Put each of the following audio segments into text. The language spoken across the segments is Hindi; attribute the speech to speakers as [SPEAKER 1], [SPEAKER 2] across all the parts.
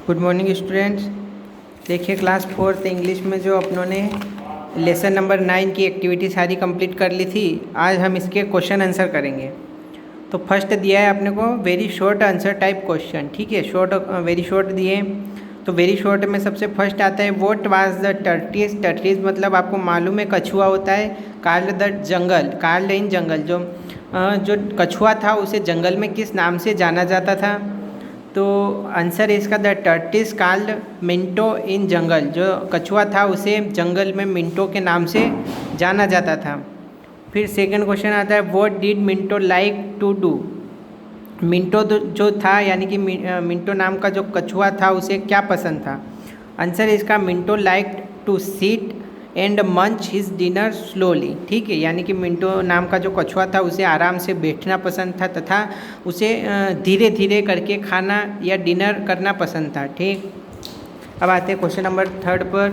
[SPEAKER 1] Good morning students. देखिए क्लास 4th इंग्लिश में जो अपनों ने लेसन नंबर 9 की एक्टिविटी सारी कंप्लीट कर ली थी, आज हम इसके क्वेश्चन आंसर करेंगे। तो फर्स्ट दिया है अपने को very short answer type question, ठीक है। वेरी शॉर्ट दिए, तो वेरी शॉर्ट में सबसे फर्स्ट आता है व्हाट वाज द टर्टिस। टर्टिस मतलब आपको मालूम है कछुआ होता है। कार्ल द जंगल, कार्ल इन जंगल, जो कछुआ था उसे जंगल में किस नाम से जाना जाता था। तो आंसर इसका द टर्टिस कार्ल मिंटो इन जंगल, जो कछुआ था उसे जंगल में मिंटो के नाम से जाना जाता था। फिर सेकंड क्वेश्चन आता है what did Minto like to do. Minto जो था यानी कि मिंटो नाम का जो कछुआ था उसे क्या पसंद था। आंसर इसका Minto like to sit and munch his dinner slowly, ठीक है। यानी कि मिंटो नाम का जो कछुआ था उसे आराम से बैठना पसंद था तथा उसे धीरे धीरे करके खाना या डिनर करना पसंद था, ठीक। अब आते हैं क्वेश्चन नंबर 3 पर।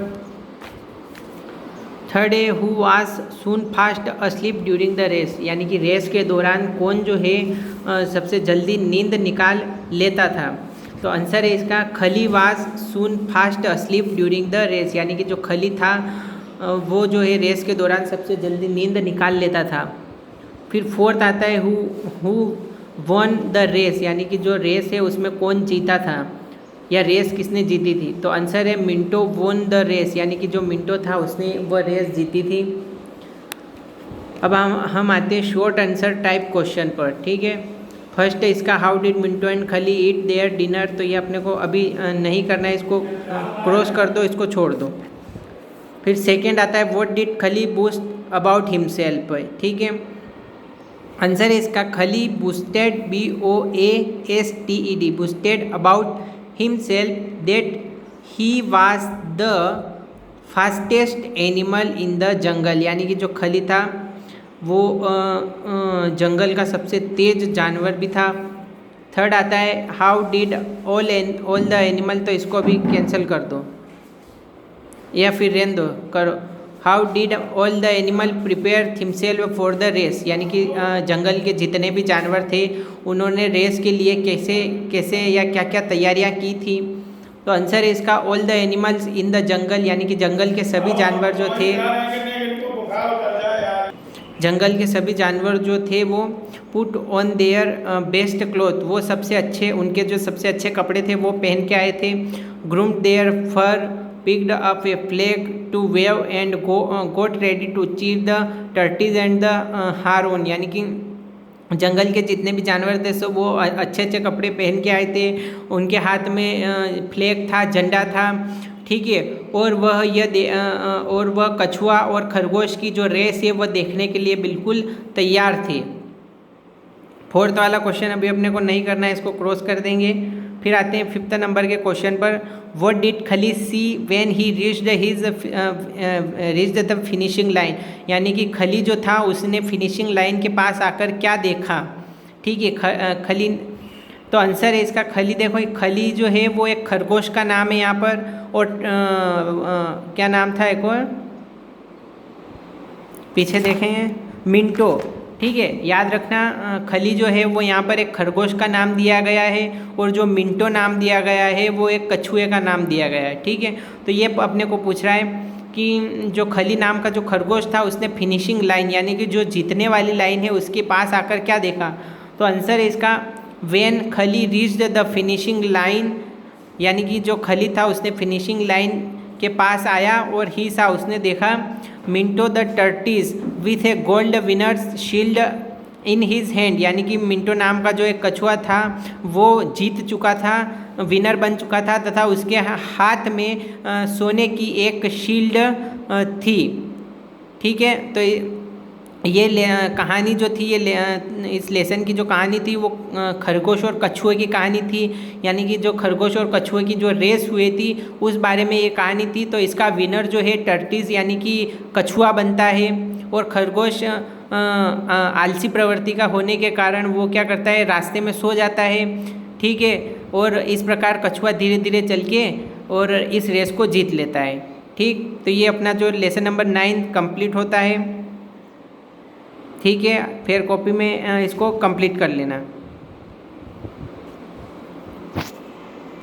[SPEAKER 1] थर्ड है who was soon fast asleep during the race, यानी कि रेस के दौरान कौन जो है सबसे जल्दी नींद निकाल लेता था। तो आंसर है इसका खली was soon fast asleep during the race, यानी कि जो खली था वो जो है रेस के दौरान सबसे जल्दी नींद निकाल लेता था। फिर फोर्थ आता है हु वन द रेस, यानी कि जो रेस है उसमें कौन जीता था या रेस किसने जीती थी। तो आंसर है मिंटो वोन द रेस, यानी कि जो मिंटो था उसने वह रेस जीती थी। अब हम आते हैं शॉर्ट आंसर टाइप क्वेश्चन पर, ठीक है। फर्स्ट है इसका हाउ डिड मिंटो एंड खली ईट देयर डिनर। तो ये अपने को अभी नहीं करना है, इसको क्रॉस कर दो, इसको छोड़ दो। फिर सेकेंड आता है व्हाट डिड खली बूस्ट अबाउट हिमसेल्फ, ठीक है। आंसर है इसका खली boosted BOASTED boosted about himself that he was the fastest animal in the jungle, यानी कि जो खली था वो जंगल का सबसे तेज जानवर भी था। थर्ड आता है how did all the animal, तो इसको भी कैंसिल कर दो या फिर रहने दो, करो। How did all the animal prepare himself for the race, यानी कि जंगल के जितने भी जानवर थे उन्होंने रेस के लिए कैसे कैसे या क्या क्या तैयारियां की थी। तो आंसर है इसका all the animals in the jungle, यानी कि जंगल के सभी जानवर जो थे, जंगल के सभी जानवर जो थे वो put on their best cloth, वो सबसे अच्छे, उनके जो सबसे अच्छे कपड़े थे वो पहन के आए थे। Groomed their fur, picked up a flag to wave and got ready to cheer the turkeys and the heron, यानी कि जंगल के जितने भी जानवर थे सब वो अच्छे अच्छे कपड़े पहन के आए थे, उनके हाथ में फ्लैग था, झंडा था, ठीक है। और वह कछुआ और खरगोश की जो रेस है वह देखने के लिए बिल्कुल तैयार थे। फोर्थ वाला क्वेश्चन अभी अपने को नहीं करना है, इसको क्रॉस कर देंगे। फिर आते हैं 5th नंबर के क्वेश्चन पर। व्हाट डिड खली see when he reached the finishing line, यानी कि खली जो था उसने फिनिशिंग लाइन के पास आकर क्या देखा, ठीक है। खली, तो आंसर है इसका खली, देखो खली जो है वो एक खरगोश का नाम है यहाँ पर, और क्या नाम था एक और, पीछे देखेंगे, मिंटो, ठीक है। याद रखना खली जो है वो यहाँ पर एक खरगोश का नाम दिया गया है और जो मिंटो नाम दिया गया है वो एक कछुए का नाम दिया गया है, ठीक है। तो ये अपने को पूछ रहा है कि जो खली नाम का जो खरगोश था उसने फिनिशिंग लाइन, यानी कि जो जीतने वाली लाइन है उसके पास आकर क्या देखा। तो आंसर है इसका व्हेन खली रीच्ड द फिनिशिंग लाइन, यानी कि जो खली था उसने फिनिशिंग लाइन के पास आया और ही सा उसने देखा Minto the tortoise with a gold winners shield in his hand, यानी कि मिंटो नाम का जो एक कछुआ था वो जीत चुका था, विनर बन चुका था तथा उसके हाथ में सोने की एक शील्ड थी, ठीक है। तो ये कहानी जो थी, इस लेसन की जो कहानी थी वो खरगोश और कछुए की कहानी थी, यानी कि जो खरगोश और कछुए की जो रेस हुई थी उस बारे में ये कहानी थी। तो इसका विनर जो है टर्टिस यानी कि कछुआ बनता है, और खरगोश आलसी प्रवृत्ति का होने के कारण वो क्या करता है, रास्ते में सो जाता है, ठीक है। और इस प्रकार कछुआ धीरे धीरे चल के और इस रेस को जीत लेता है, ठीक। तो ये अपना जो लेसन नंबर 9 कंप्लीट होता है, ठीक है। फिर कॉपी में इसको कंप्लीट कर लेना।